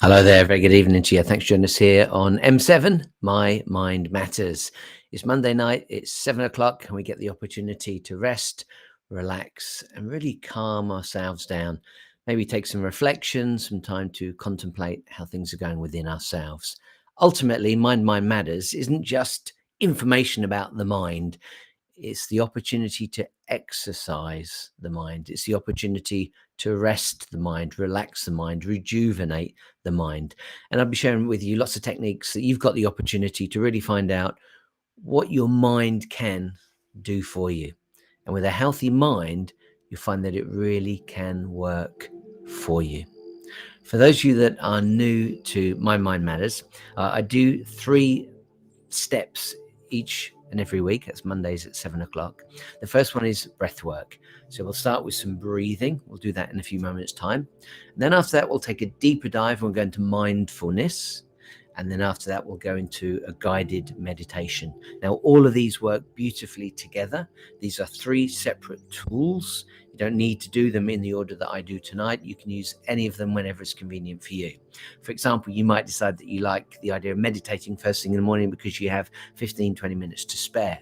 Hello there, very good evening to you. Thanks for joining us here on M7, My Mind Matters. It's Monday night, it's 7 o'clock, and we get the opportunity to rest, relax, and really calm ourselves down. Maybe take some reflection, some time to contemplate how things are going within ourselves. Ultimately, Mind Matters isn't just information about the mind, it's the opportunity to exercise the mind. It's the opportunity to rest the mind, relax the mind, rejuvenate the mind. And I'll be sharing with you lots of techniques that you've got the opportunity to really find out what your mind can do for you. And with a healthy mind, you find that it really can work for you. For those of you that are new to My Mind Matters, I do 3 steps each and every week. That's Mondays at 7 o'clock. The first one is breath work. So we'll start with some breathing. We'll do that in a few moments' time. And then after that, we'll take a deeper dive. We'll go into mindfulness. And then after that, we'll go into a guided meditation. Now, all of these work beautifully together. These are 3 separate tools. You don't need to do them in the order that I do tonight. You can use any of them whenever it's convenient for you. For example, you might decide that you like the idea of meditating first thing in the morning because you have 15-20 minutes to spare.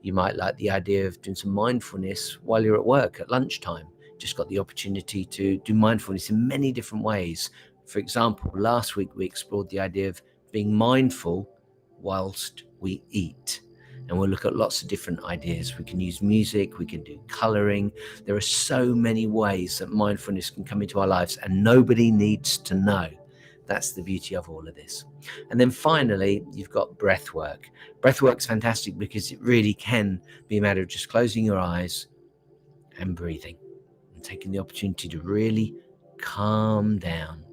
You might like the idea of doing some mindfulness while you're at work at lunchtime. Just got the opportunity to do mindfulness in many different ways. For example, last week we explored the idea of being mindful whilst we eat. And we'll look at lots of different ideas. We can use music, we can do coloring. There are so many ways that mindfulness can come into our lives, and nobody needs to know. That's the beauty of all of this. And then finally, you've got breath work. Breath work's fantastic because it really can be a matter of just closing your eyes and breathing and taking the opportunity to really calm down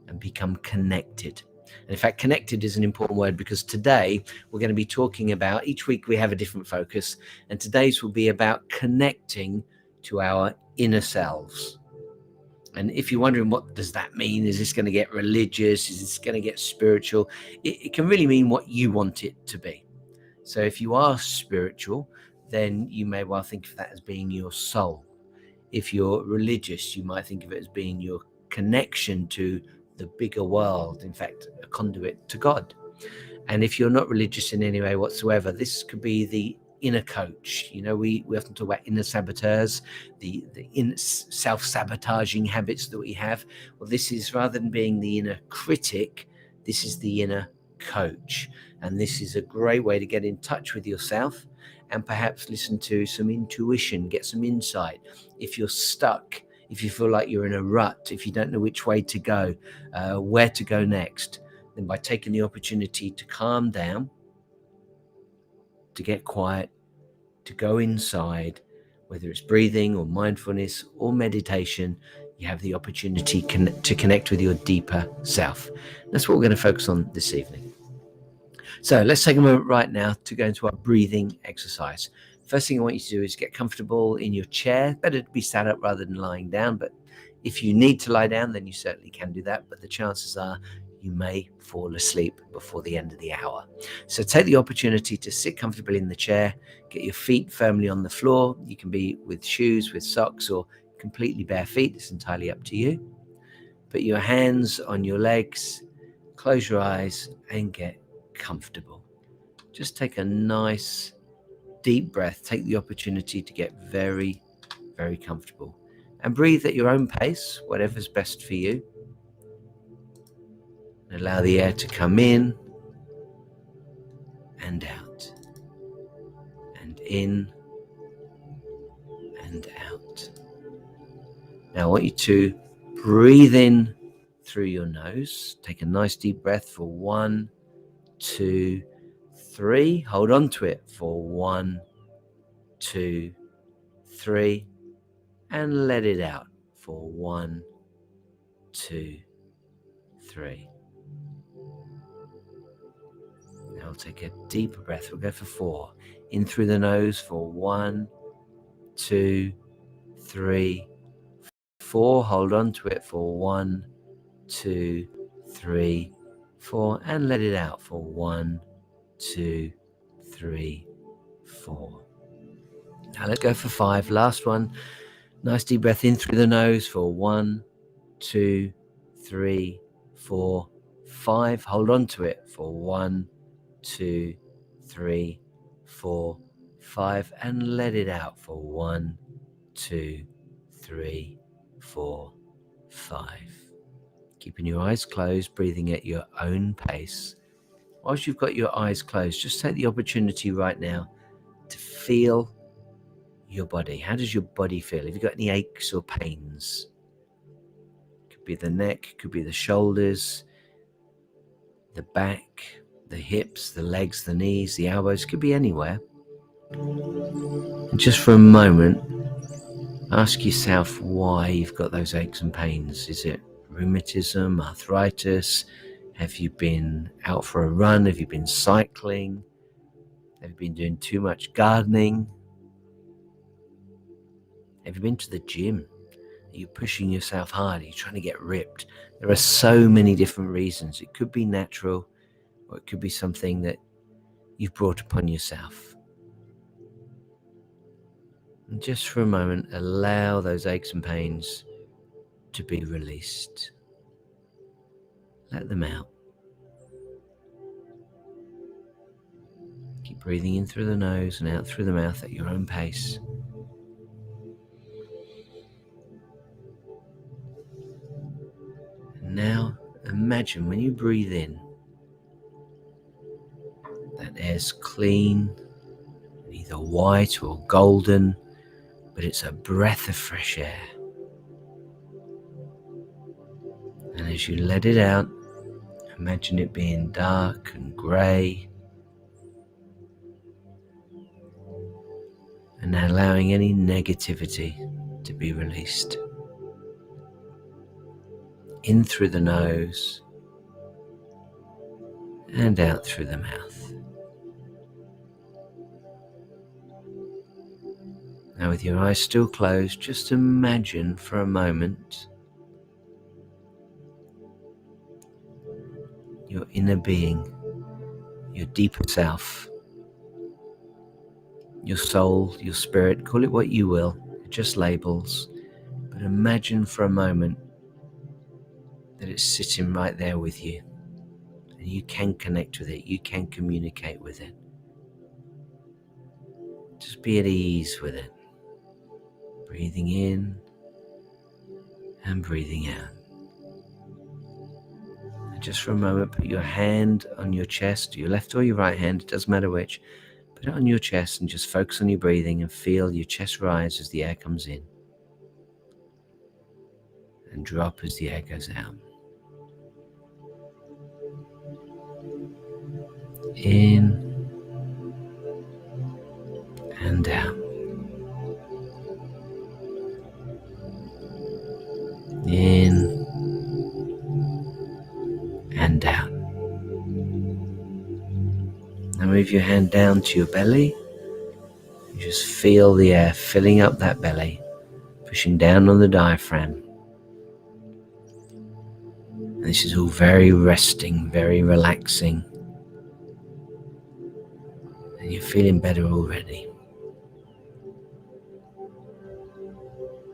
and become connected. And in fact, connected is an important word because today we're going to be talking about, each week we have a different focus, and today's will be about connecting to our inner selves. And if you're wondering what does that mean, is this going to get religious, is this going to get spiritual, it can really mean what you want it to be. So if you are spiritual, then you may well think of that as being your soul. If you're religious, you might think of it as being your connection to the bigger world, in fact, a conduit to God. And if you're not religious in any way whatsoever, this could be the inner coach. You know, we often talk about inner saboteurs, the self-sabotaging habits that we have. Well, this is, rather than being the inner critic, this is the inner coach. And this is a great way to get in touch with yourself and perhaps listen to some intuition, get some insight. If you're stuck, if you feel like you're in a rut, if you don't know which way to go, where to go next, then by taking the opportunity to calm down, to get quiet, to go inside, whether it's breathing or mindfulness or meditation, you have the opportunity to connect with your deeper self. That's what we're going to focus on this evening. So let's take a moment right now to go into our breathing exercise. First thing I want you to do is get comfortable in your chair. Better to be sat up rather than lying down, but if you need to lie down, then you certainly can do that. But the chances are you may fall asleep before the end of the hour. So take the opportunity to sit comfortably in the chair, get your feet firmly on the floor. You can be with shoes, with socks, or completely bare feet. It's entirely up to you. Put your hands on your legs, close your eyes, and get comfortable. Just take a nice deep breath. Take the opportunity to get very, very comfortable. And breathe at your own pace, whatever's best for you. And allow the air to come in and out. And in and out. Now I want you to breathe in through your nose. Take a nice deep breath for 1, 2, 3. Hold on to it for 1, 2, 3. And let it out for 1, 2, 3. Now we'll take a deeper breath. We'll go for 4. In through the nose for 1, 2, 3, 4. Hold on to it for 1, 2, 3, 4. And let it out for 1, 2, 3, 4. Now let's go for 5. Last one. Nice deep breath in through the nose for 1, 2, 3, 4, 5. Hold on to it for 1, 2, 3, 4, 5, and let it out for 1, 2, 3, 4, 5. Keeping your eyes closed, breathing at your own pace. Whilst you've got your eyes closed, just take the opportunity right now to feel your body. How does your body feel? Have you got any aches or pains? Could be the neck, could be the shoulders, the back, the hips, the legs, the knees, the elbows, could be anywhere. And just for a moment, ask yourself why you've got those aches and pains. Is it rheumatism, arthritis? Have you been out for a run? Have you been cycling? Have you been doing too much gardening? Have you been to the gym? Are you pushing yourself hard? Are you trying to get ripped? There are so many different reasons. It could be natural, or it could be something that you've brought upon yourself. And just for a moment, allow those aches and pains to be released. Let them out. Keep breathing in through the nose and out through the mouth at your own pace. And now imagine when you breathe in, that air's clean, either white or golden, but it's a breath of fresh air. And as you let it out, imagine it being dark and grey, and allowing any negativity to be released. In through the nose and out through the mouth. Now with your eyes still closed, just imagine for a moment your inner being, your deeper self, your soul, your spirit, call it what you will, just labels, but imagine for a moment that it's sitting right there with you and you can connect with it, you can communicate with it. Just be at ease with it, breathing in and breathing out. And just for a moment, put your hand on your chest, your left or your right hand, it doesn't matter which. Put it on your chest and just focus on your breathing and feel your chest rise as the air comes in and drop as the air goes out. In and out. In and out. Now move your hand down to your belly. You just feel the air filling up that belly, pushing down on the diaphragm. And this is all very resting, very relaxing. And you're feeling better already.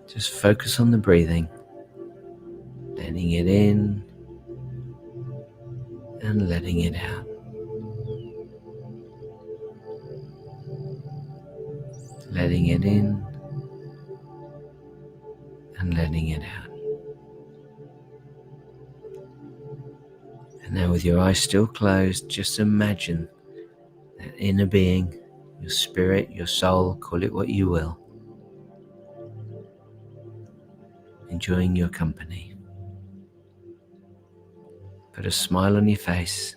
Just focus on the breathing, letting it in and letting it out. Letting it in and letting it out. And now with your eyes still closed, just imagine that inner being, your spirit, your soul, call it what you will, enjoying your company. Put a smile on your face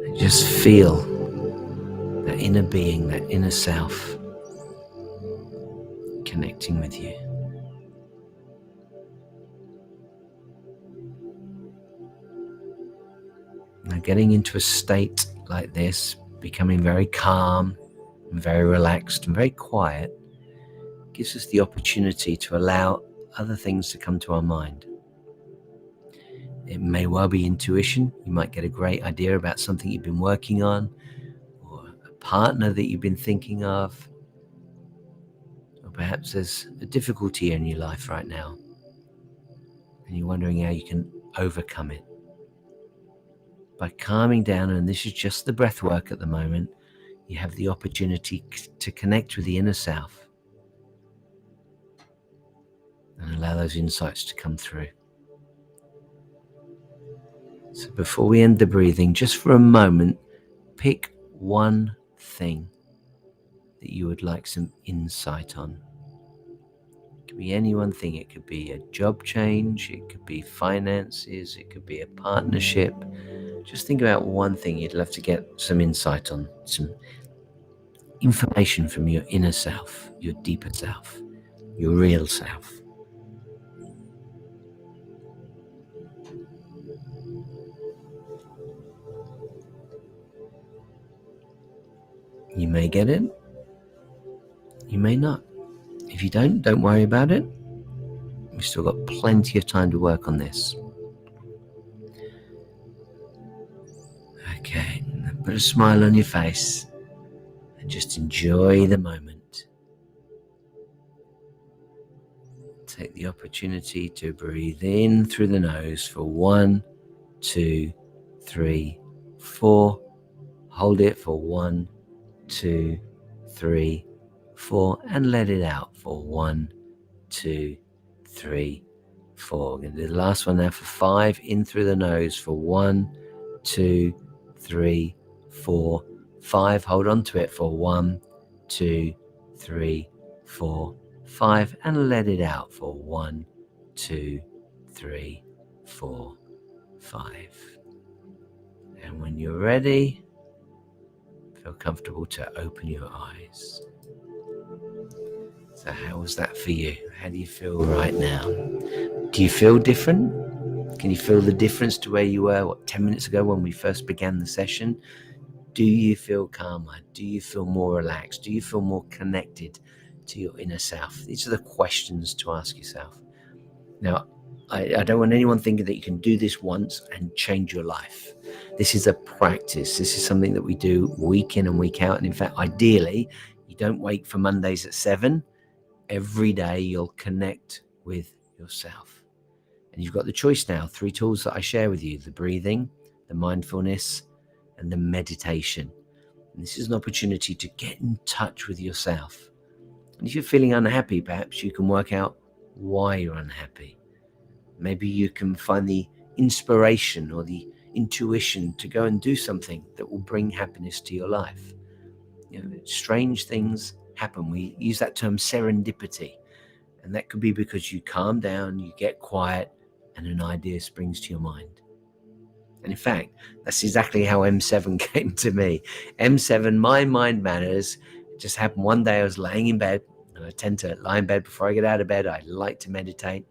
and just feel that inner being, that inner self connecting with you. Now getting into a state like this, becoming very calm and very relaxed and very quiet, gives us the opportunity to allow other things to come to our mind. It may well be intuition. You might get a great idea about something you've been working on, or a partner that you've been thinking of, or perhaps there's a difficulty in your life right now. and you're wondering how you can overcome it. By calming down, and this is just the breath work at the moment, you have the opportunity to connect with the inner self and allow those insights to come through. So before we end the breathing, just for a moment, pick one thing that you would like some insight on. It could be any one thing. It could be a job change, it could be finances, it could be a partnership. Just think about one thing you'd love to get some insight on, some information from your inner self, your deeper self, your real self. You may get it, you may not. If you don't worry about it. We've still got plenty of time to work on this. Okay, put a smile on your face and just enjoy the moment. Take the opportunity to breathe in through the nose for 1, 2, 3, 4. Hold it for 1, 2, 3, 4, and let it out for 1, 2, 3, 4. We're going to do the last one now for 5. In through the nose for 1, 2, 3, 4, 5. Hold on to it for 1, 2, 3, 4, 5, and let it out for 1, 2, 3, 4, 5. And when you're ready, feel comfortable to open your eyes. So how was that for you? How do you feel right now? Do you feel different? Can you feel the difference to where you were, 10 minutes ago when we first began the session? Do you feel calmer? Do you feel more relaxed? Do you feel more connected to your inner self? These are the questions to ask yourself. Now, I don't want anyone thinking that you can do this once and change your life. This is a practice. This is something that we do week in and week out. And in fact, ideally, you don't wait for Mondays at 7. Every day you'll connect with yourself. And you've got the choice now. 3 tools that I share with you: the breathing, the mindfulness, and the meditation. And this is an opportunity to get in touch with yourself. And if you're feeling unhappy, perhaps you can work out why you're unhappy. Maybe you can find the inspiration or the intuition to go and do something that will bring happiness to your life. Strange things happen. We use that term serendipity. And that could be because you calm down, you get quiet, and an idea springs to your mind. And in fact, that's exactly how M7 came to me. M7, my mind manners, just happened one day. I was laying in bed, and I tend to lie in bed before I get out of bed. I like to meditate.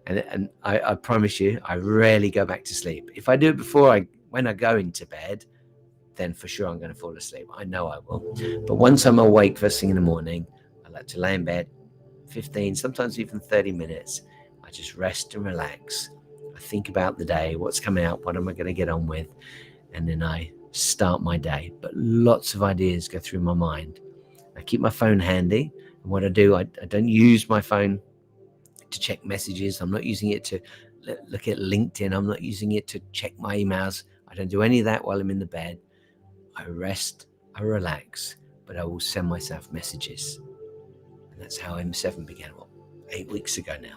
And I promise you, I rarely go back to sleep. If I do it when I go into bed, then for sure I'm going to fall asleep. I know I will. But once I'm awake first thing in the morning, I like to lay in bed 15, sometimes even 30 minutes. I just rest and relax. I think about the day, what's coming out, what am I going to get on with, and then I start my day. But lots of ideas go through my mind. I keep my phone handy, and what I do, I don't use my phone to check messages. I'm not using it to look at LinkedIn. I'm not using it to check my emails. I don't do any of that while I'm in the bed. I rest, I relax, but I will send myself messages. And that's how M7 began, 8 weeks ago now.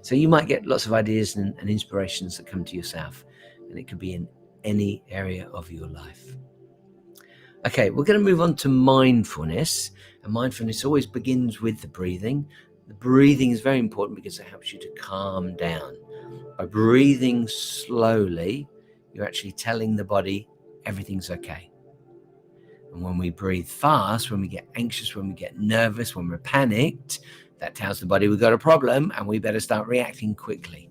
So you might get lots of ideas and inspirations that come to yourself, and it could be in any area of your life. Okay, we're going to move on to mindfulness. And mindfulness always begins with the breathing. The breathing is very important because it helps you to calm down. By breathing slowly, you're actually telling the body everything's okay. And when we breathe fast, when we get anxious, when we get nervous, when we're panicked, that tells the body we've got a problem and we better start reacting quickly.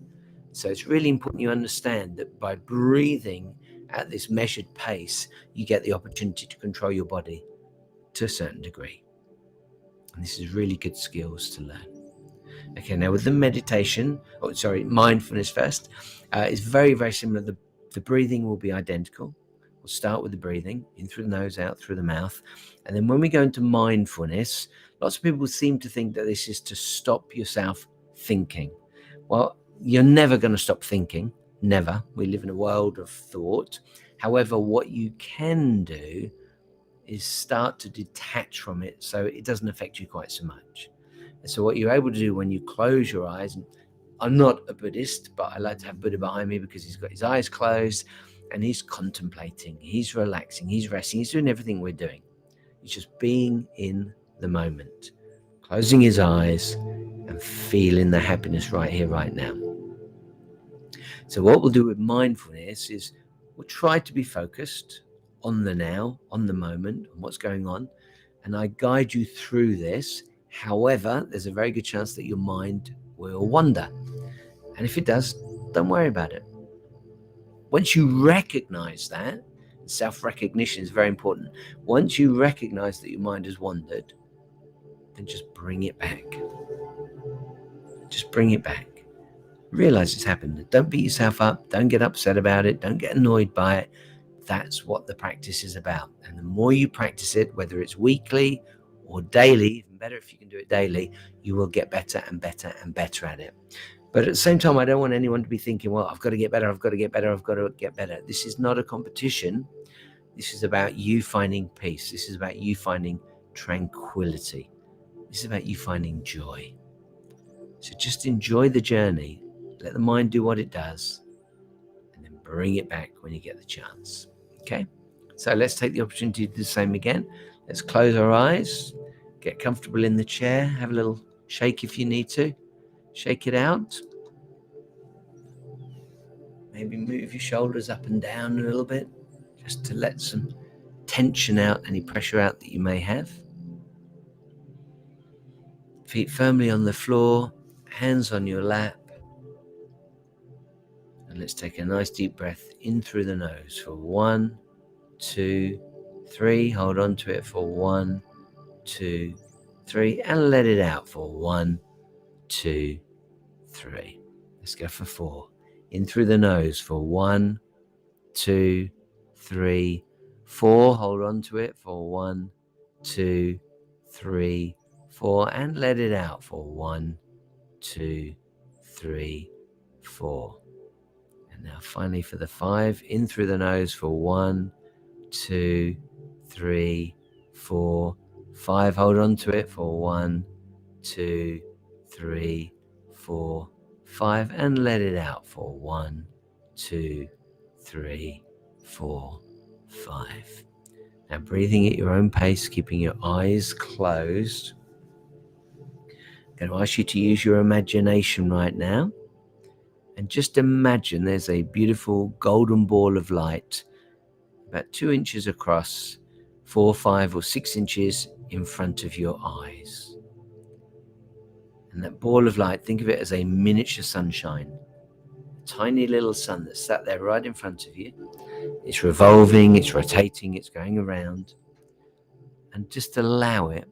So it's really important you understand that by breathing at this measured pace, you get the opportunity to control your body to a certain degree. And this is really good skills to learn. Okay, now with the mindfulness first, it's very, very similar. The breathing will be identical. We'll start with the breathing, in through the nose, out through the mouth. And then when we go into mindfulness, lots of people seem to think that this is to stop yourself thinking. Well, You're never going to stop thinking. Never. We live in a world of thought. However, what you can do is start to detach from it so it doesn't affect you quite so much. And so what you're able to do when you close your eyes, and I'm not a Buddhist, but I like to have Buddha behind me because he's got his eyes closed and he's contemplating, he's relaxing, he's resting, he's doing everything we're doing. He's just being in the moment, closing his eyes and feeling the happiness right here, right now. So what we'll do with mindfulness is we'll try to be focused on the now, on the moment, on what's going on, and I guide you through this. However, there's a very good chance that your mind will wander. And if it does, don't worry about it. Once you recognize that, self-recognition is very important. Once you recognize that your mind has wandered, then just bring it back. Just bring it back. Realize it's happened. Don't beat yourself up. Don't get upset about it. Don't get annoyed by it. That's what the practice is about. And the more you practice it, whether it's weekly or daily, even better if you can do it daily, you will get better and better and better at it. But at the same time, I don't want anyone to be thinking, well, I've got to get better, I've got to get better, I've got to get better. This is not a competition. This is about you finding peace. This is about you finding tranquility. This is about you finding joy. So just enjoy the journey. Let the mind do what it does, and then bring it back when you get the chance. Okay? So let's take the opportunity to do the same again. Let's close our eyes, get comfortable in the chair, have a little shake if you need to. Shake it out. Maybe move your shoulders up and down a little bit, just to let some tension out, any pressure out that you may have. Feet firmly on the floor, hands on your lap. And let's take a nice deep breath in through the nose for 1, 2, 3. Hold on to it for 1, 2, 3. And let it out for 1, 2, 3. Let's go for 4. In through the nose for 1, 2, 3, 4. Hold on to it for 1, 2, 3, 4. And let it out for 1, 2, 3, 4. And now finally for the 5, in through the nose for 1, 2, 3, 4, 5. Hold on to it for 1, 2, 3, 4, 5. And let it out for 1, 2, 3, 4, 5. Now breathing at your own pace, keeping your eyes closed. I'm going to ask you to use your imagination right now. And just imagine there's a beautiful golden ball of light about 2 inches across, 4, 5 or 6 inches in front of your eyes. And that ball of light, think of it as a miniature sunshine. A tiny little sun that's sat there right in front of you. It's revolving, it's rotating, it's going around. And just allow it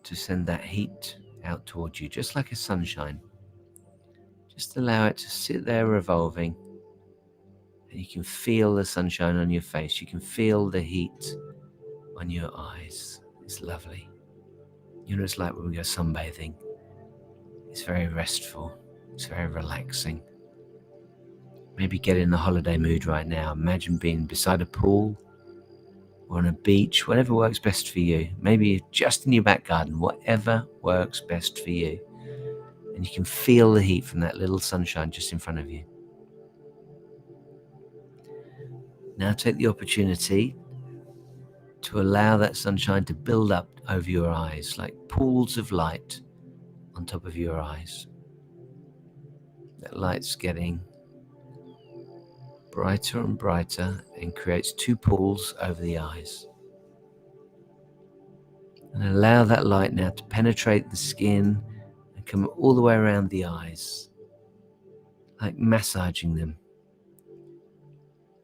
to send that heat out towards you, just like a sunshine. Just allow it to sit there revolving, and you can feel the sunshine on your face. You can feel the heat on your eyes. It's lovely. You know, it's like when we go sunbathing. It's very restful. It's very relaxing. Maybe get in the holiday mood right now. Imagine being beside a pool or on a beach, whatever works best for you. Maybe just in your back garden, whatever works best for you. And you can feel the heat from that little sunshine just in front of you. Now take the opportunity to allow that sunshine to build up over your eyes like pools of light on top of your eyes. That light's getting brighter and brighter and creates 2 pools over the eyes. And allow that light now to penetrate the skin and come all the way around the eyes, like massaging them.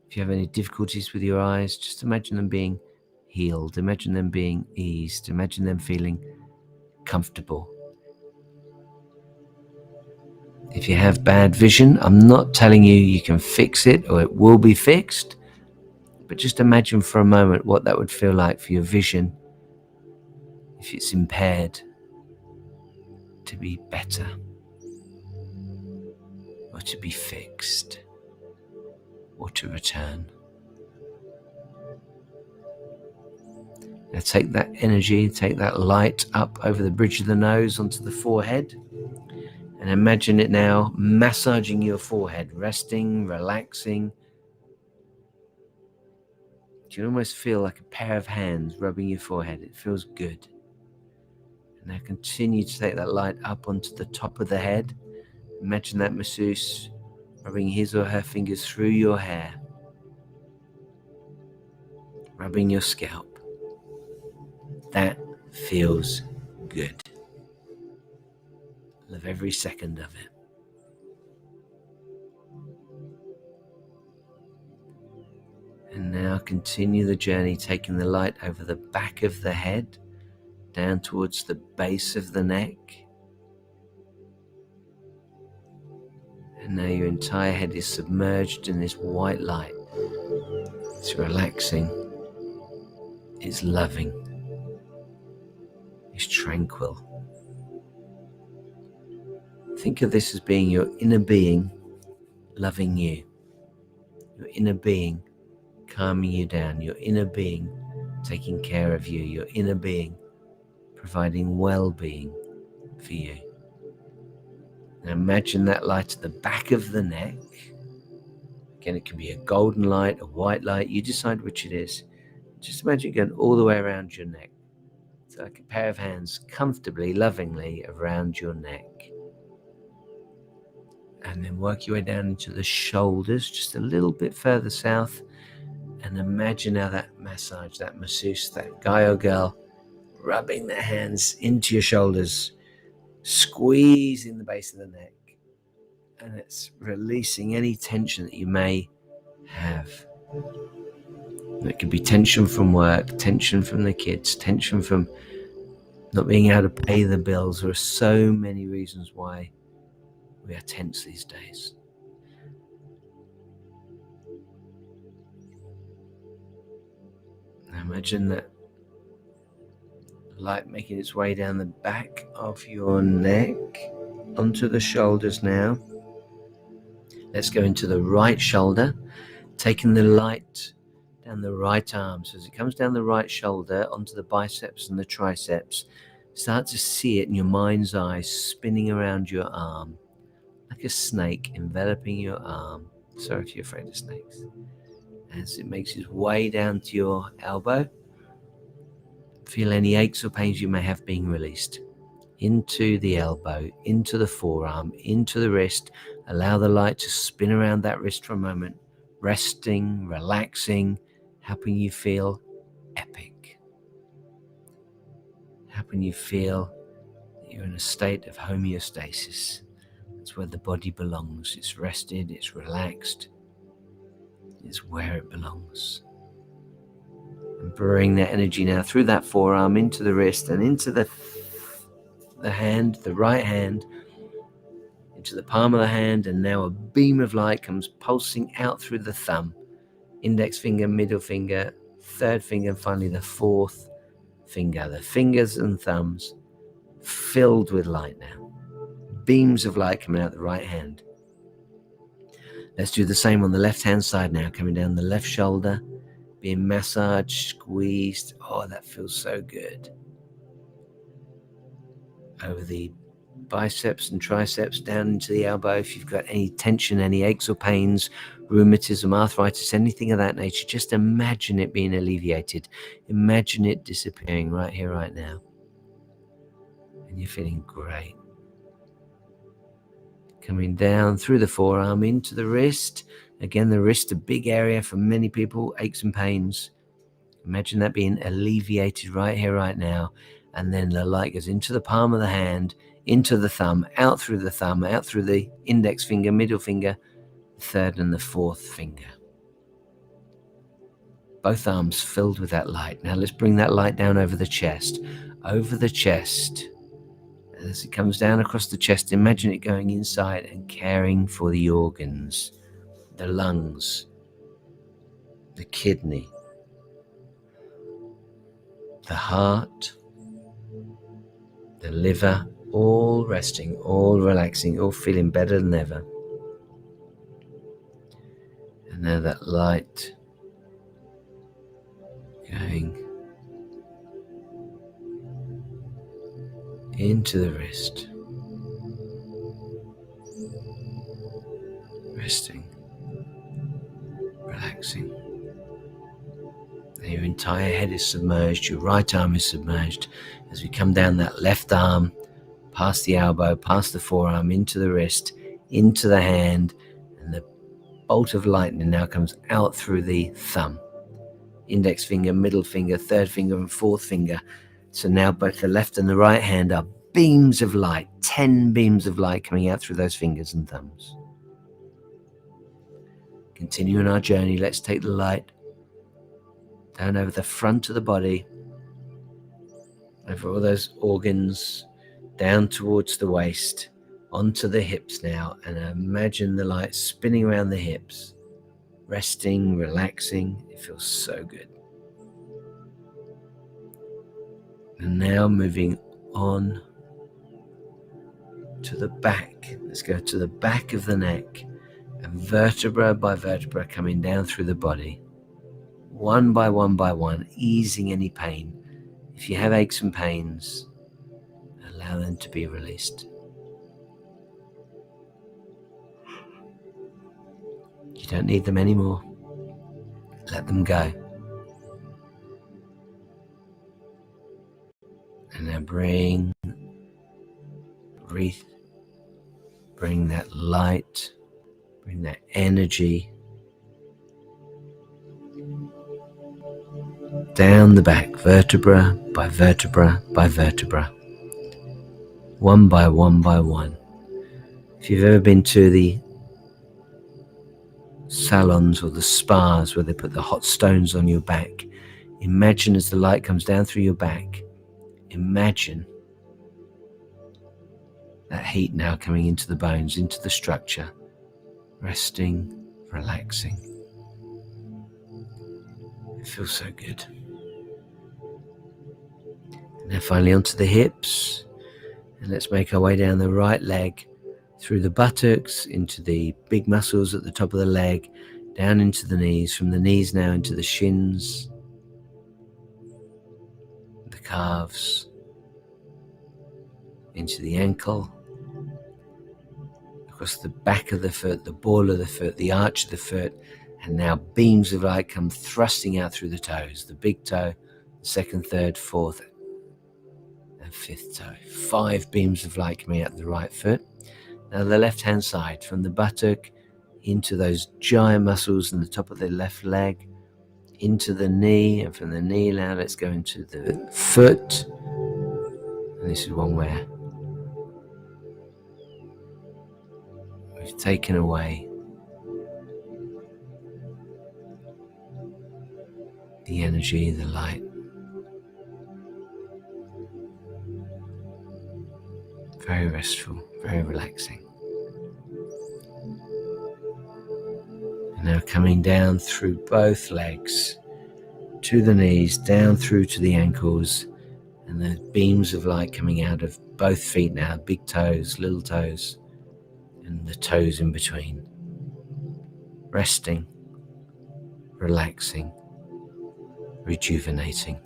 If you have any difficulties with your eyes, just imagine them being healed. Imagine them being eased. Imagine them feeling comfortable. If you have bad vision, I'm not telling you you can fix it or it will be fixed, but just imagine for a moment what that would feel like for your vision if it's impaired, to be better or to be fixed or to return. Now take that energy, take that light up over the bridge of the nose onto the forehead, and imagine it now massaging your forehead, resting, relaxing. You can almost feel like a pair of hands rubbing your forehead. It feels good. And now continue to take that light up onto the top of the head. Imagine that masseuse rubbing his or her fingers through your hair, rubbing your scalp. That feels good. Love every second of it. And now continue the journey, taking the light over the back of the head, down towards the base of the neck. And now your entire head is submerged in this white light. It's relaxing. It's loving. It's tranquil. Think of this as being your inner being loving you. Your inner being calming you down. Your inner being taking care of you. Your inner being providing well-being for you. Now imagine that light at the back of the neck. Again, it can be a golden light, a white light. You decide which it is. Just imagine it going all the way around your neck. It's like a pair of hands comfortably, lovingly around your neck. And then work your way down into the shoulders, just a little bit further south. And imagine how that massage, that masseuse, that guy or girl, rubbing their hands into your shoulders, squeezing the base of the neck. And it's releasing any tension that you may have. It could be tension from work, tension from the kids, tension from not being able to pay the bills. There are so many reasons why we are tense these days. Now imagine that light making its way down the back of your neck, onto the shoulders now. Let's go into the right shoulder, taking the light down the right arm. So as it comes down the right shoulder, onto the biceps and the triceps, start to see it in your mind's eye, spinning around your arm, like a snake enveloping your arm. Sorry if you're afraid of snakes. As it makes its way down to your elbow, feel any aches or pains you may have being released. Into the elbow, into the forearm, into the wrist. Allow the light to spin around that wrist for a moment, resting, relaxing, helping you feel epic. Helping you feel that you're in a state of homeostasis. It's where the body belongs. It's rested, it's relaxed. It's where it belongs. And bring that energy now through that forearm into the wrist and into the hand, the right hand, into the palm of the hand, and now a beam of light comes pulsing out through the thumb, index finger, middle finger, third finger, and finally the fourth finger. The fingers and thumbs filled with light now. Beams of light coming out the right hand. Let's do the same on the left hand side now, coming down the left shoulder, being massaged, squeezed. Oh, that feels so good. Over the biceps and triceps, down into the elbow. If you've got any tension, any aches or pains, rheumatism, arthritis, anything of that nature, just imagine it being alleviated. Imagine it disappearing right here, right now. And you're feeling great. Coming down through the forearm into the wrist. Again, the wrist, a big area for many people, aches and pains. Imagine that being alleviated right here, right now. And then the light goes into the palm of the hand, into the thumb, out through the index finger, middle finger, third and the fourth finger. Both arms filled with that light. Now let's bring that light down over the chest. Over the chest. As it comes down across the chest, imagine it going inside and caring for the organs, the lungs, the kidney, the heart, the liver, all resting, all relaxing, all feeling better than ever. And now that light going into the wrist, resting, relaxing. Now your entire head is submerged, your right arm is submerged. As we come down that left arm, past the elbow, past the forearm, into the wrist, into the hand, and the bolt of lightning now comes out through the thumb. Index finger, middle finger, third finger, and fourth finger. So now both the left and the right hand are beams of light, 10 beams of light coming out through those fingers and thumbs. Continuing our journey, let's take the light down over the front of the body, over all those organs, down towards the waist, onto the hips now, and imagine the light spinning around the hips, resting, relaxing. It feels so good. And now moving on to the back. Let's go to the back of the neck, and vertebra by vertebra coming down through the body, one by one, easing any pain. If you have aches and pains, allow them to be released. You don't need them anymore. Let them go. And now breathe, bring that light, bring that energy down the back, vertebra by vertebra by vertebra, one by one. If you've ever been to the salons or the spas where they put the hot stones on your back, imagine as the light comes down through your back, imagine that heat now coming into the bones, into the structure, resting, relaxing. It feels so good. Now finally onto the hips, and let's make our way down the right leg, through the buttocks, into the big muscles at the top of the leg, down into the knees, from the knees now into the shins, the calves, into the ankle, across the back of the foot, the ball of the foot, the arch of the foot, and now beams of light come thrusting out through the toes, the big toe, the second, third, fourth, and fifth toe. 5 beams of light coming out the right foot. Now the left hand side, from the buttock into those giant muscles in the top of the left leg, into the knee, and from the knee now let's go into the foot. And this is one where we've taken away the energy, the light. Very restful, very relaxing. And now coming down through both legs to the knees, down through to the ankles, and the beams of light coming out of both feet now, big toes, little toes, and the toes in between. Resting, relaxing, rejuvenating.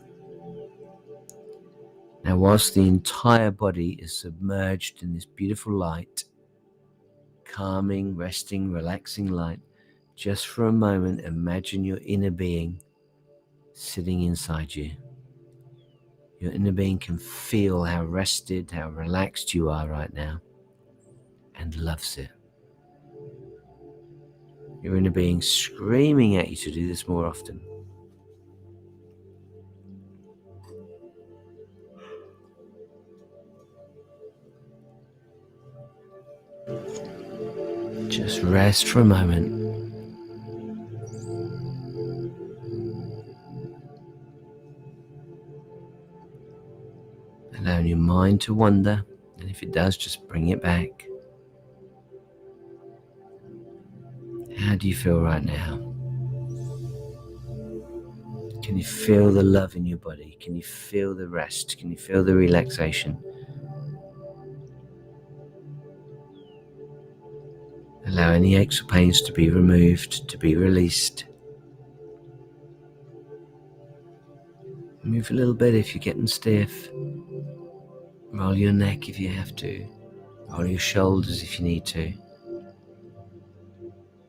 Now, whilst the entire body is submerged in this beautiful light, calming, resting, relaxing light, just for a moment, imagine your inner being sitting inside you. Your inner being can feel how rested, how relaxed you are right now, and loves it. Your inner being screaming at you to do this more often. Just rest for a moment. Allowing your mind to wander, and if it does, just bring it back. How do you feel right now? Can you feel the love in your body? Can you feel the rest? Can you feel the relaxation? Allow any aches or pains to be removed, to be released. Move a little bit if you're getting stiff. Roll your neck if you have to. Roll your shoulders if you need to.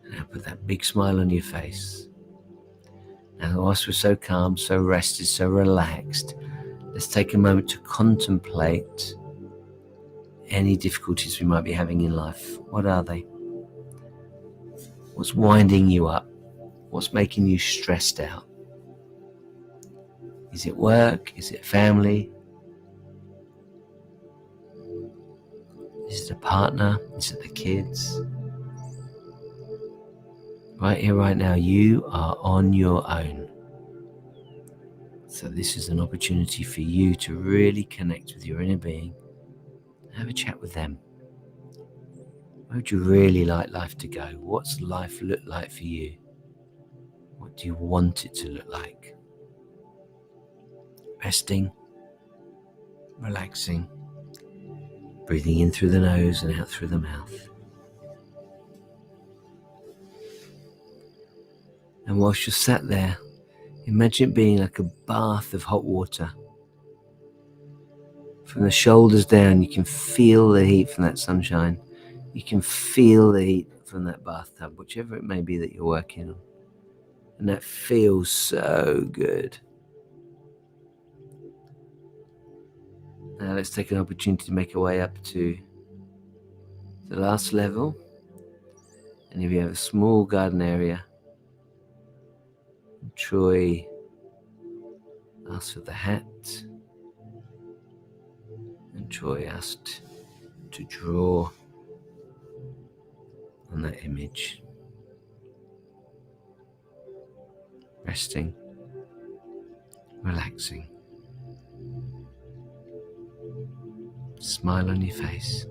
And now put that big smile on your face. Now, whilst we're so calm, so rested, so relaxed, let's take a moment to contemplate any difficulties we might be having in life. What are they? What's winding you up? What's making you stressed out? Is it work? Is it family? Is it a partner? Is it the kids? Right here, right now, you are on your own. So this is an opportunity for you to really connect with your inner being. Have a chat with them. Where would you really like life to go? What's life look like for you? What do you want it to look like? Resting, relaxing, breathing in through the nose and out through the mouth. And whilst you're sat there, imagine it being like a bath of hot water. From the shoulders down, you can feel the heat from that sunshine. You can feel the heat from that bathtub, whichever it may be that you're working on. And that feels so good. Now let's take an opportunity to make our way up to the last level. And if you have a small garden area, Troy asked for the hat, and Troy asked to draw on that image. Resting, relaxing, smile on your face.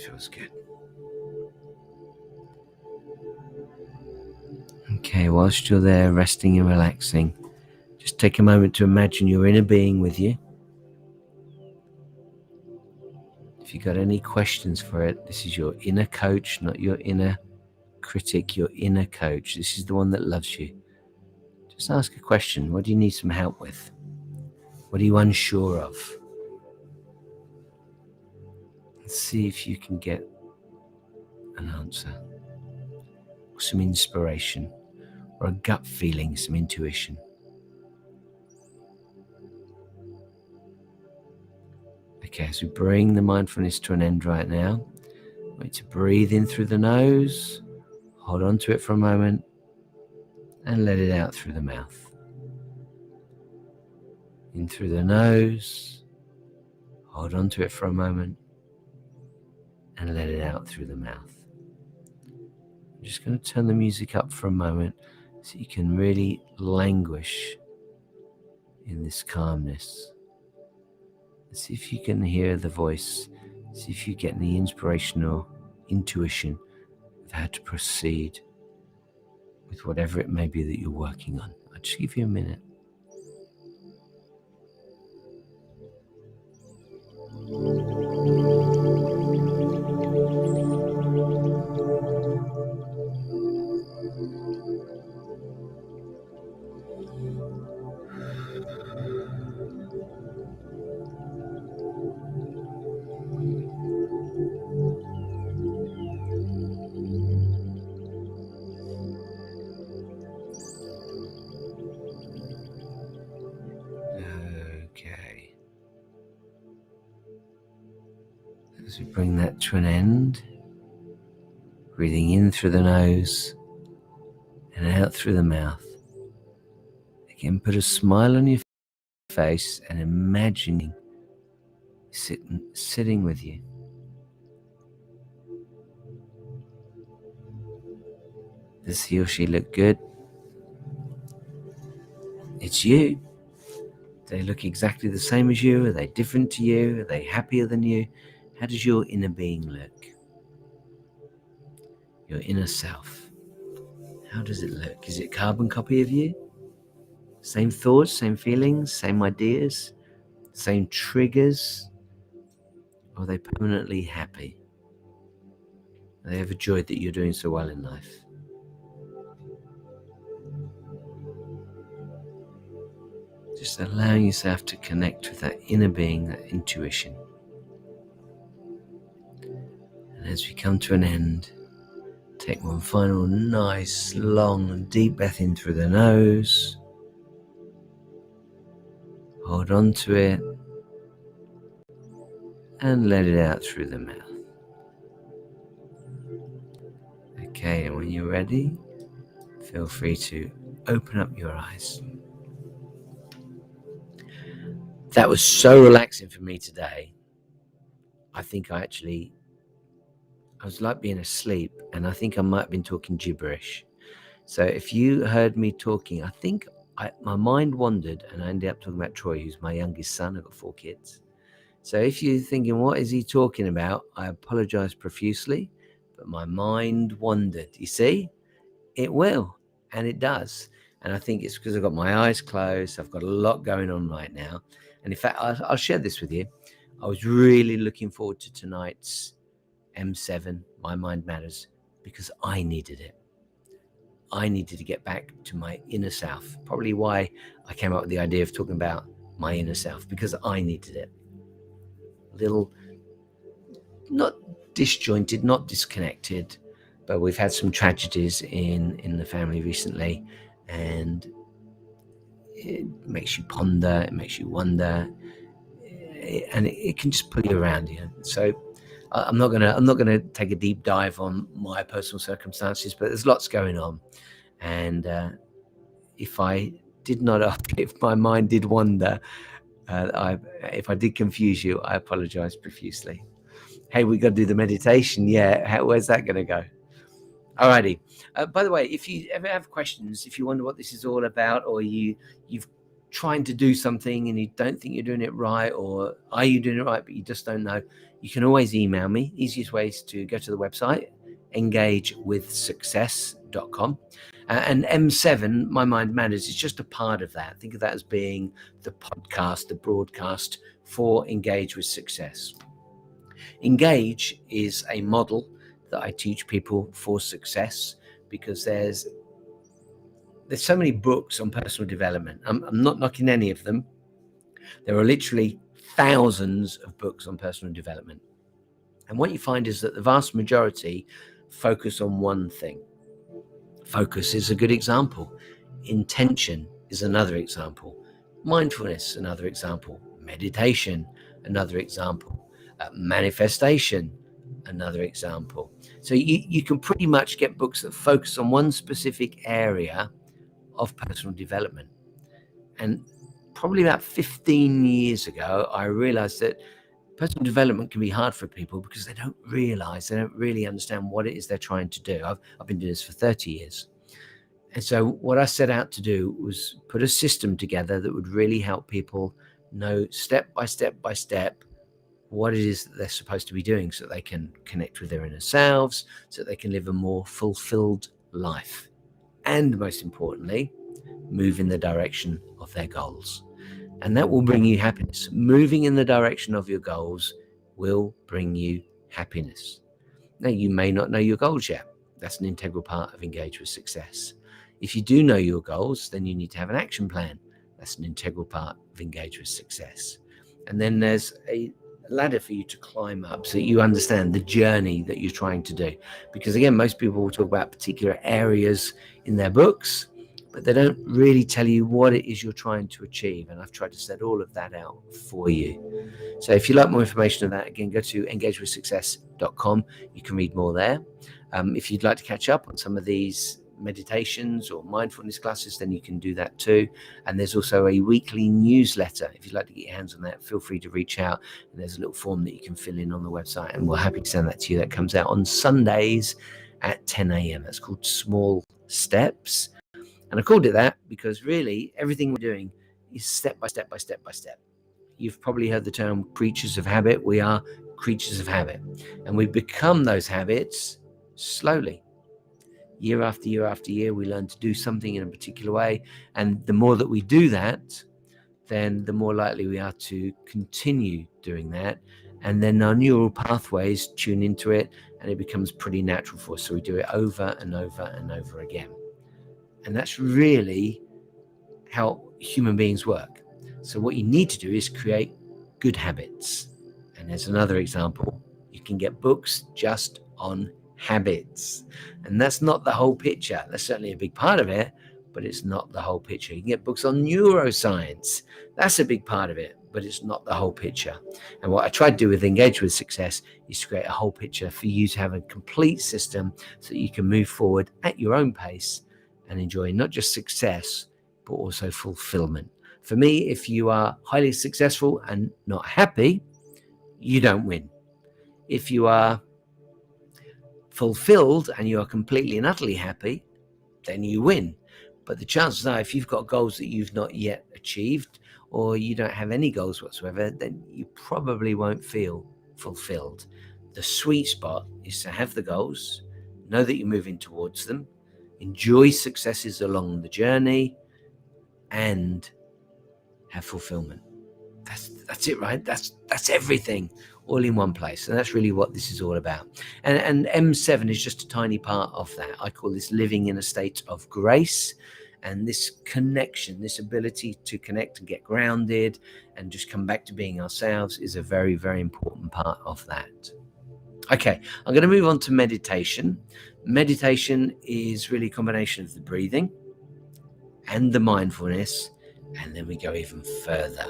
Feels good. Okay, whilst you're there resting and relaxing, just take a moment to imagine your inner being with you. If you've got any questions for it, this is your inner coach, not your inner critic, your inner coach. This is the one that loves you. Just ask a question. What do you need some help with? What are you unsure of? Let's see if you can get an answer, or some inspiration, or a gut feeling, some intuition. Okay, as we bring the mindfulness to an end right now, wait to breathe in through the nose, hold on to it for a moment, and let it out through the mouth. In through the nose, hold on to it for a moment, and let it out through the mouth. I'm just going to turn the music up for a moment so you can really languish in this calmness. See if you can hear the voice. See if you get any inspiration or intuition of how to proceed with whatever it may be that you're working on. I'll just give you a minute. Okay. As we bring that to an end, breathing in through the nose and out through the mouth. Again, put a smile on your face and imagining sitting with you. Does he or she look good? It's you. Do they look exactly the same as you? Are they different to you? Are they happier than you? How does your inner being look? Your inner self. How does it look? Is it a carbon copy of you? Same thoughts, same feelings, same ideas? Same triggers? Or are they permanently happy? Are they overjoyed that you're doing so well in life? Just allowing yourself to connect with that inner being, that intuition. And as we come to an end, take one final nice, long, and deep breath in through the nose. Hold on to it and let it out through the mouth. Okay, and when you're ready, feel free to open up your eyes. That was so relaxing for me today. I think I was like being asleep, and I think I might have been talking gibberish. So if you heard me talking, I think my mind wandered and I ended up talking about Troy, who's my youngest son. I've got 4 kids. So if you're thinking, what is he talking about? I apologize profusely, but my mind wandered. You see, it will, and it does. And I think it's because I've got my eyes closed. I've got a lot going on right now. And in fact, I'll share this with you. I was really looking forward to tonight's M7, My Mind Matters, because I needed it. I needed to get back to my inner self. Probably why I came up with the idea of talking about my inner self, because I needed it. Little, not disjointed, not disconnected, but we've had some tragedies in the family recently, and it makes you ponder, it makes you wonder, and it can just pull you around. So I'm not gonna take a deep dive on my personal circumstances, but there's lots going on, and if my mind did wander, if I did confuse you, I apologize profusely. Hey, we got to do the meditation. Yeah, where's that going to go? Alrighty. By the way, if you ever have questions, if you wonder what this is all about, or you've trying to do something and you don't think you're doing it right, or are you doing it right but you just don't know, you can always email me. Easiest way is to go to the website, engagewithsuccess.com. And M7, My Mind Matters, is just a part of that. Think of that as being the podcast, the broadcast for Engage with Success. Engage is a model that I teach people for success, because there's so many books on personal development. I'm not knocking any of them. There are literally thousands of books on personal development. And what you find is that the vast majority focus on one thing. Focus is a good example. Intention is another example. Mindfulness, another example. Meditation, another example. Manifestation, another example. So you can pretty much get books that focus on one specific area of personal development. And probably about 15 years ago, I realized that personal development can be hard for people because they don't really understand what it is they're trying to do. I've been doing this for 30 years. And so what I set out to do was put a system together that would really help people know step by step what it is that they're supposed to be doing, so they can connect with their inner selves, so they can live a more fulfilled life. And most importantly, move in the direction of their goals. And that will bring you happiness. Moving in the direction of your goals will bring you happiness. Now, you may not know your goals yet. That's an integral part of Engage with Success. If you do know your goals, then you need to have an action plan. That's an integral part of Engage with Success. And then there's a ladder for you to climb up so that you understand the journey that you're trying to do. Because again, most people will talk about particular areas in their books, but they don't really tell you what it is you're trying to achieve. And I've tried to set all of that out for you. So if you'd like more information on that, again, go to engagewithsuccess.com. You can read more there. If you'd like to catch up on some of these meditations or mindfulness classes, then you can do that too. And there's also a weekly newsletter. If you'd like to get your hands on that, feel free to reach out. And there's a little form that you can fill in on the website, and we're happy to send that to you. That comes out on Sundays at 10 a.m. That's called Small Steps. And I called it that because really everything we're doing is step by step by step by step. You've probably heard the term creatures of habit. We are creatures of habit, and we become those habits slowly. Year after year after year, we learn to do something in a particular way. And the more that we do that, then the more likely we are to continue doing that. And then our neural pathways tune into it and it becomes pretty natural for us. So we do it over and over and over again. And that's really how human beings work. So what you need to do is create good habits. And there's another example. You can get books just on habits. And that's not the whole picture. That's certainly a big part of it, but it's not the whole picture. You can get books on neuroscience. That's a big part of it, but it's not the whole picture. And what I try to do with Engage with Success is to create a whole picture for you to have a complete system so that you can move forward at your own pace and enjoy not just success, but also fulfillment. For me, if you are highly successful and not happy, you don't win. If you are fulfilled and you are completely and utterly happy, then you win. But the chances are, if you've got goals that you've not yet achieved, or you don't have any goals whatsoever, then you probably won't feel fulfilled. The sweet spot is to have the goals, know that you're moving towards them, enjoy successes along the journey, and have fulfillment. That's it, right? That's everything all in one place. And that's really what this is all about. And M7 is just a tiny part of that. I call this living in a state of grace. And this connection, this ability to connect and get grounded and just come back to being ourselves is a very, very important part of that. Okay, I'm going to move on to meditation. Meditation is really a combination of the breathing and the mindfulness, and then we go even further.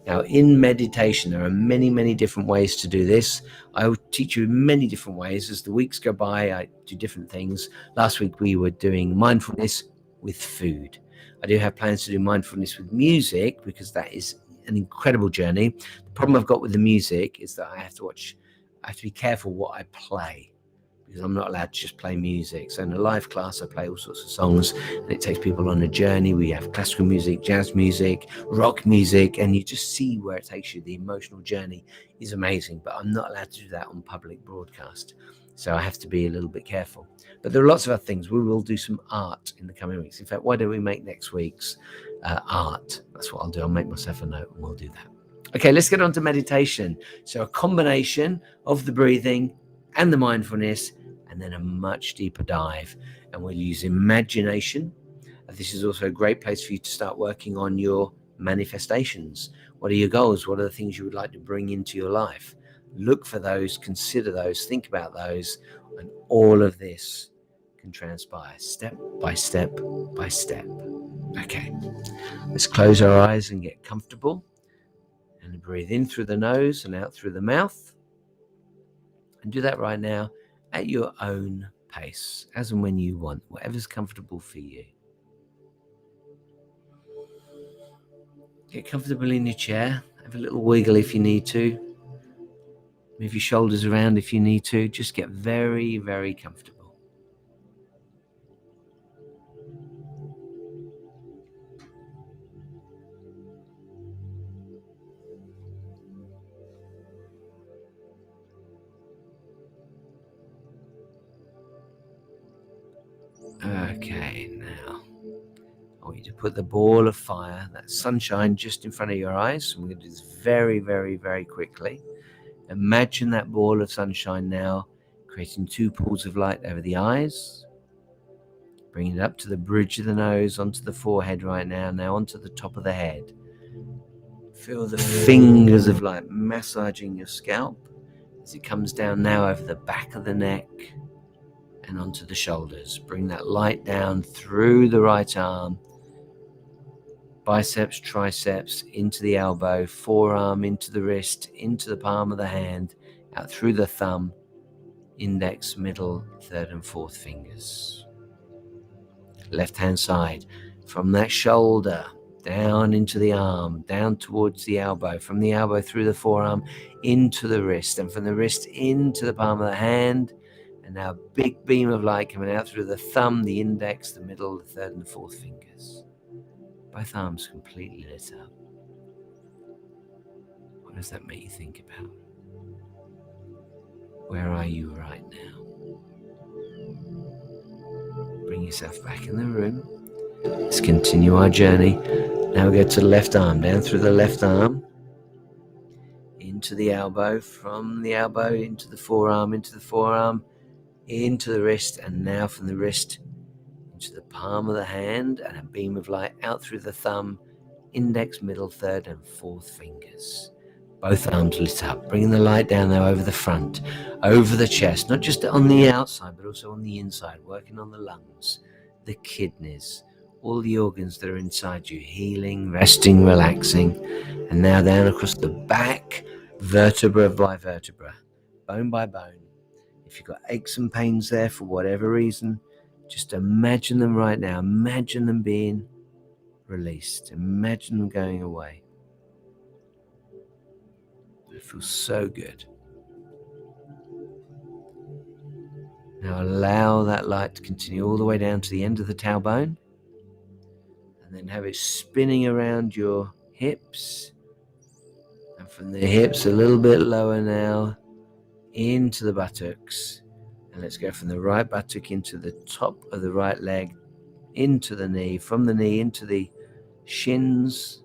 Now, in meditation, there are many, many different ways to do this. I will teach you many different ways. As the weeks go by, I do different things. Last week, we were doing mindfulness with food. I do have plans to do mindfulness with music because that is an incredible journey. The problem I've got with the music is that I have to be careful what I play, because I'm not allowed to just play music. So in a live class, I play all sorts of songs and it takes people on a journey. We have classical music, jazz music, rock music, and you just see where it takes you. The emotional journey is amazing, but I'm not allowed to do that on public broadcast. So I have to be a little bit careful. But there are lots of other things. We will do some art in the coming weeks. In fact, why don't we make next week's art? That's what I'll do. I'll make myself a note and we'll do that. Okay, let's get on to meditation. So a combination of the breathing and the mindfulness, and then a much deeper dive. And we'll use imagination. This is also a great place for you to start working on your manifestations. What are your goals? What are the things you would like to bring into your life? Look for those, consider those, think about those, and all of this can transpire step by step by step. Okay, let's close our eyes and get comfortable. And breathe in through the nose and out through the mouth. And do that right now at your own pace, as and when you want, whatever's comfortable for you. Get comfortable in your chair. Have a little wiggle if you need to. Move your shoulders around if you need to. Just get very, very comfortable. Okay, now I want you to put the ball of fire, that sunshine, just in front of your eyes. I'm going to do this very, very, very quickly. Imagine that ball of sunshine now, creating two pools of light over the eyes. Bring it up to the bridge of the nose, onto the forehead right now onto the top of the head. Feel the fingers of light massaging your scalp as it comes down now over the back of the neck and onto the shoulders. Bring that light down through the right arm, biceps, triceps, into the elbow, forearm, into the wrist, into the palm of the hand, out through the thumb, index, middle, third and fourth fingers. Left hand side, from that shoulder down into the arm, down towards the elbow, from the elbow through the forearm into the wrist, and from the wrist into the palm of the hand. And now a big beam of light coming out through the thumb, the index, the middle, the third and the fourth fingers. Both arms completely lit up. What does that make you think about? Where are you right now? Bring yourself back in the room. Let's continue our journey. Now we go to the left arm, down through the left arm, into the elbow, from the elbow into the forearm, into the wrist, and now from the wrist into the palm of the hand, and a beam of light out through the thumb, index, middle, third, and fourth fingers. Both arms lit up, bringing the light down now over the front, over the chest, not just on the outside, but also on the inside, working on the lungs, the kidneys, all the organs that are inside you, healing, resting, relaxing. And now down across the back, vertebra by vertebra, bone by bone. If you've got aches and pains there for whatever reason, just imagine them right now. Imagine them being released. Imagine them going away. It feels so good. Now allow that light to continue all the way down to the end of the tailbone, and then have it spinning around your hips, and from the hips a little bit lower now into the buttocks. And let's go from the right buttock into the top of the right leg, into the knee, from the knee into the shins,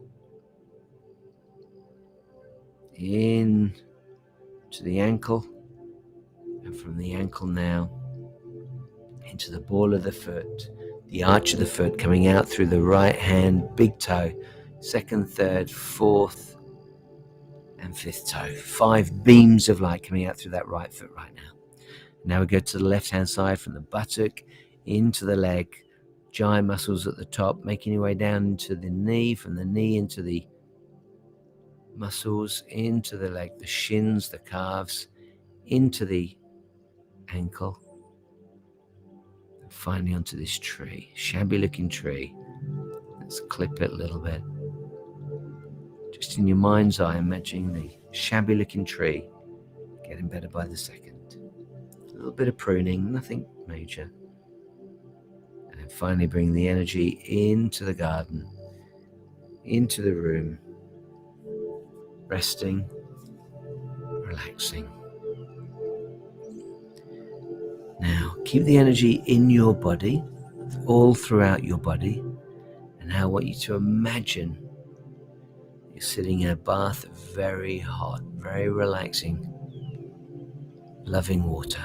in to the ankle, and from the ankle now into the ball of the foot, the arch of the foot, coming out through the right hand, big toe, second, third, fourth, and fifth toe. 5 beams of light coming out through that right foot right now. Now we go to the left hand side, from the buttock into the leg, giant muscles at the top, making your way down into the knee, from the knee into the muscles, into the leg, the shins, the calves, into the ankle, and finally onto this tree, shabby looking tree. Let's clip it a little bit. Just in your mind's eye, imagining the shabby looking tree getting better by the second. A little bit of pruning, nothing major. And then finally bring the energy into the garden, into the room, resting, relaxing. Now keep the energy in your body, all throughout your body. And now I want you to imagine you're sitting in a bath of very hot, very relaxing, loving water.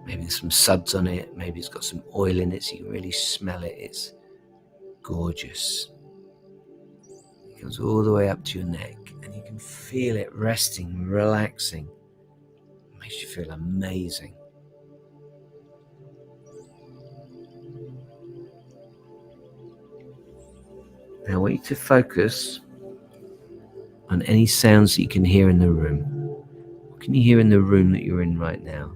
Maybe there's some suds on it, maybe it's got some oil in it so you can really smell it. It's gorgeous. It comes all the way up to your neck and you can feel it resting, relaxing. It makes you feel amazing. Now I want you to focus on any sounds that you can hear in the room. What can you hear in the room that you're in right now?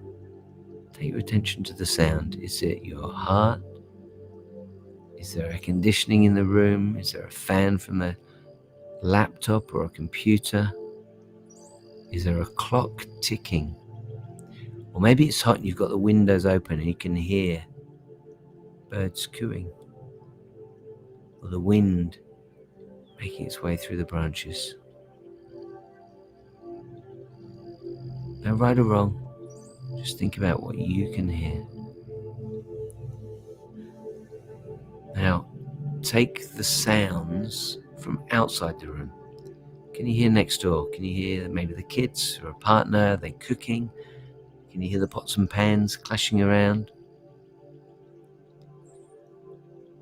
Take your attention to the sound. Is it your heart? Is there air conditioning in the room? Is there a fan from a laptop or a computer? Is there a clock ticking? Or maybe it's hot and you've got the windows open and you can hear birds cooing, or the wind making its way through the branches. No right or wrong, just think about what you can hear. Now, take the sounds from outside the room. Can you hear next door? Can you hear maybe the kids or a partner? Are they cooking? Can you hear the pots and pans clashing around?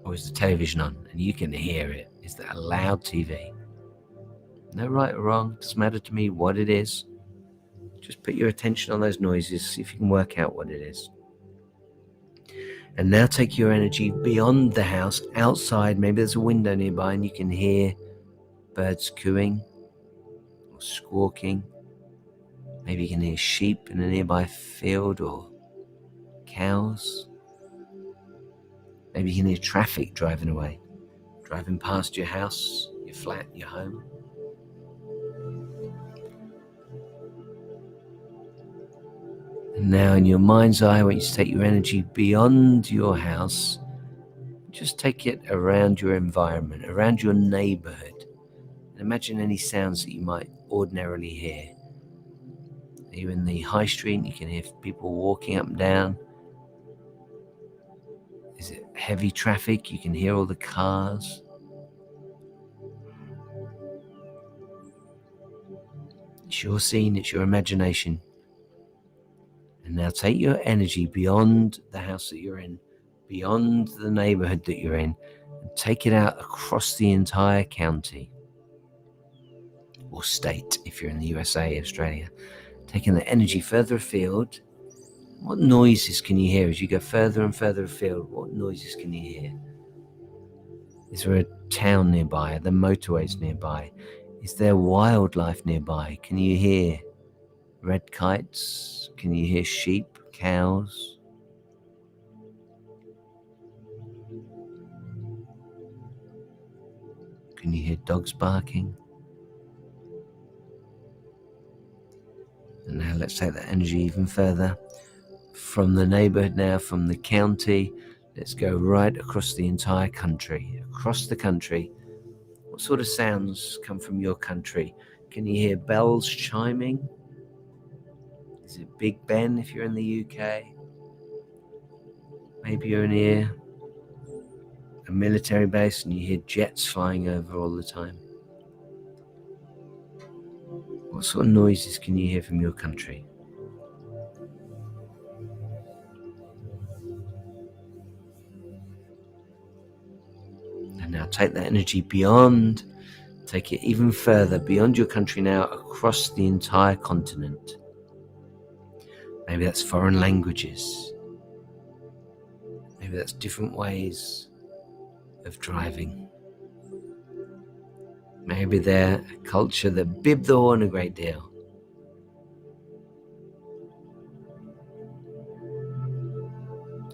Or is the television on and you can hear it? Is that a loud TV? No right or wrong, it doesn't matter to me what it is. Just put your attention on those noises, see if you can work out what it is. And now take your energy beyond the house, outside. Maybe there's a window nearby and you can hear birds cooing or squawking. Maybe you can hear sheep in a nearby field or cows. Maybe you can hear traffic driving away, driving past your house, your flat, your home. And now in your mind's eye, I want you to take your energy beyond your house. Just take it around your environment, around your neighborhood. And imagine any sounds that you might ordinarily hear. Are you in the high street? You can hear people walking up and down. Is it heavy traffic? You can hear all the cars. It's your scene, it's your imagination. And now take your energy beyond the house that you're in, beyond the neighborhood that you're in, and take it out across the entire county or state if you're in the USA, Australia. Taking the energy further afield. What noises can you hear as you go further and further afield? What noises can you hear? Is there a town nearby? Are there motorways nearby? Is there wildlife nearby? Can you hear red kites? Can you hear sheep, cows? Can you hear dogs barking? And now let's take that energy even further from the neighborhood now, from the county. Let's go right across the entire country. Across the country. What sort of sounds come from your country? Can you hear bells chiming? Is it Big Ben if you're in the UK? Maybe you're near a military base and you hear jets flying over all the time. What sort of noises can you hear from your country? And now take that energy beyond, take it even further beyond your country now, across the entire continent. Maybe that's foreign languages. Maybe that's different ways of driving. Maybe they're a culture that bib the horn a great deal.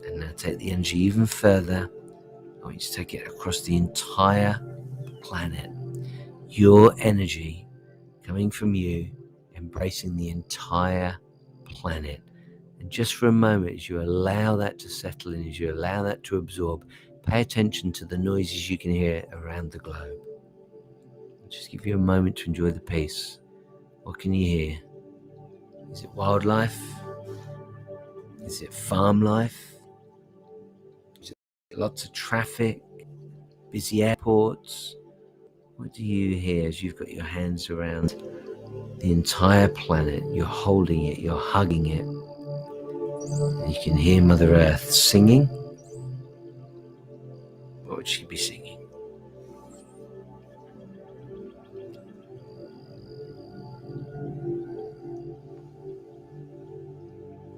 And now take the energy even further. I want you to take it across the entire planet. Your energy coming from you, embracing the entire planet. And just for a moment, as you allow that to settle in, as you allow that to absorb, pay attention to the noises you can hear around the globe. Just give you a moment to enjoy the peace. What can you hear? Is it wildlife? Is it farm life? Is it lots of traffic? Busy airports? What do you hear as you've got your hands around the entire planet? You're holding it, you're hugging it. And you can hear Mother Earth singing. What would she be singing?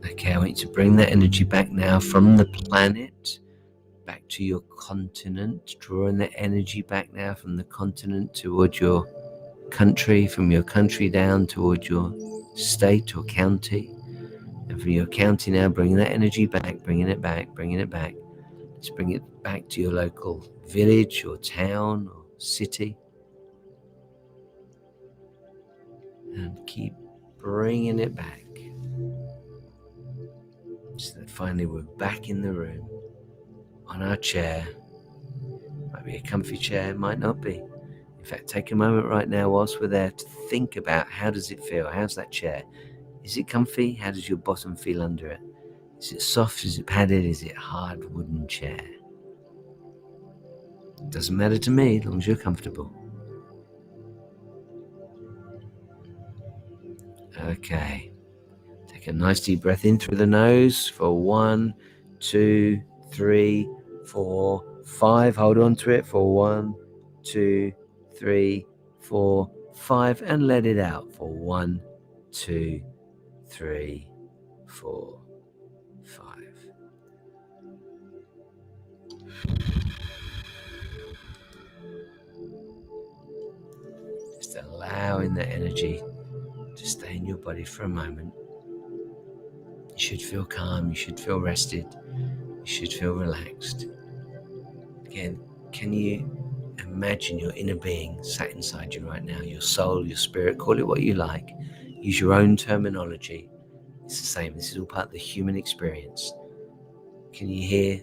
Okay, I want you to bring that energy back now from the planet back to your continent, drawing the energy back now from the continent towards your country, from your country down towards your state or county, and from your county now bringing that energy back, bringing it back. Let's bring it back to your local village or town or city, and keep bringing it back. So that finally we're back in the room, on our chair. Might be a comfy chair, might not be. In fact, take a moment right now whilst we're there to think about, how does it feel? How's that chair? Is it comfy? How does your bottom feel under it? Is it soft? Is it padded? Is it a hard wooden chair? It doesn't matter to me as long as you're comfortable. Okay. Take a nice deep breath in through the nose for 1, 2, 3, 4, 5. Hold on to it for 1, 2, 3, 4, 5, and let it out for 1, 2, 3, 4, 5. Just allowing that energy to stay in your body for a moment. You should feel calm, you should feel rested, you should feel relaxed. Again, can you imagine your inner being sat inside you right now, your soul, your spirit, call it what you like. Use your own terminology. It's the same. This is all part of the human experience. Can you hear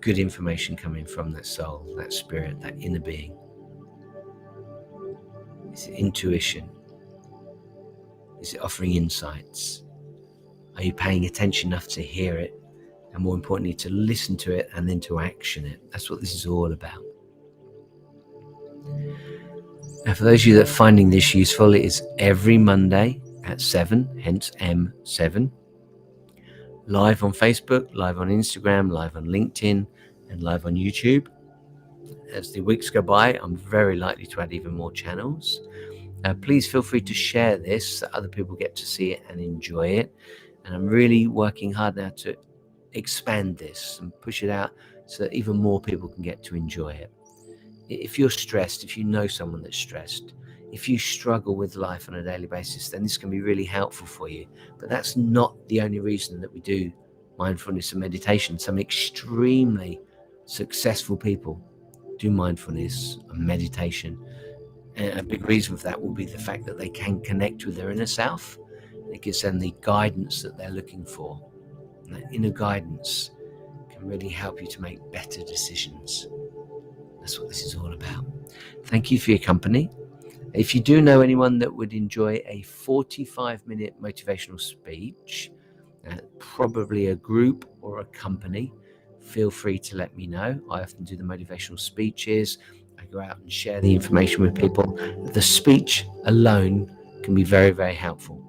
good information coming from that soul, that spirit, that inner being? Is it intuition? Is it offering insights? Are you paying attention enough to hear it? And more importantly, to listen to it and then to action it. That's what this is all about. Now, for those of you that are finding this useful, it is every Monday at 7, hence M7, live on Facebook, live on Instagram, live on LinkedIn, and live on YouTube. As the weeks go by, I'm very likely to add even more channels. Please feel free to share this so other people get to see it and enjoy it. And I'm really working hard now to expand this and push it out so that even more people can get to enjoy it. If you're stressed, if you know someone that's stressed, if you struggle with life on a daily basis, then this can be really helpful for you. But that's not the only reason that we do mindfulness and meditation. Some extremely successful people do mindfulness and meditation. And a big reason for that will be the fact that they can connect with their inner self. It gives them the guidance that they're looking for. And that inner guidance can really help you to make better decisions. That's what this is all about. Thank you for your company. If you do know anyone that would enjoy a 45-minute motivational speech, probably a group or a company, feel free to let me know. I often do the motivational speeches. I go out and share the information with people. The speech alone can be very, very helpful.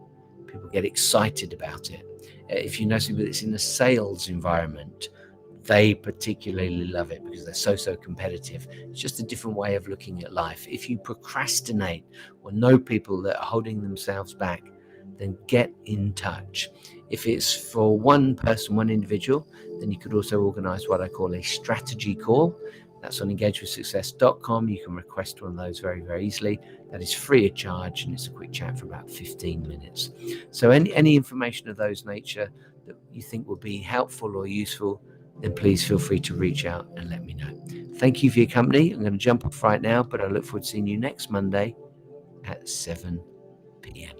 People get excited about it. If you know somebody that's in a sales environment, they particularly love it because they're so competitive. It's just a different way of looking at life. If you procrastinate or know people that are holding themselves back, then get in touch. If it's for one person, one individual, then you could also organize what I call a strategy call. That's on engagewithsuccess.com. You can request one of those very, very easily. That is free of charge, and it's a quick chat for about 15 minutes. So any information of those nature that you think will be helpful or useful, then please feel free to reach out and let me know. Thank you for your company. I'm going to jump off right now, but I look forward to seeing you next Monday at 7 p.m.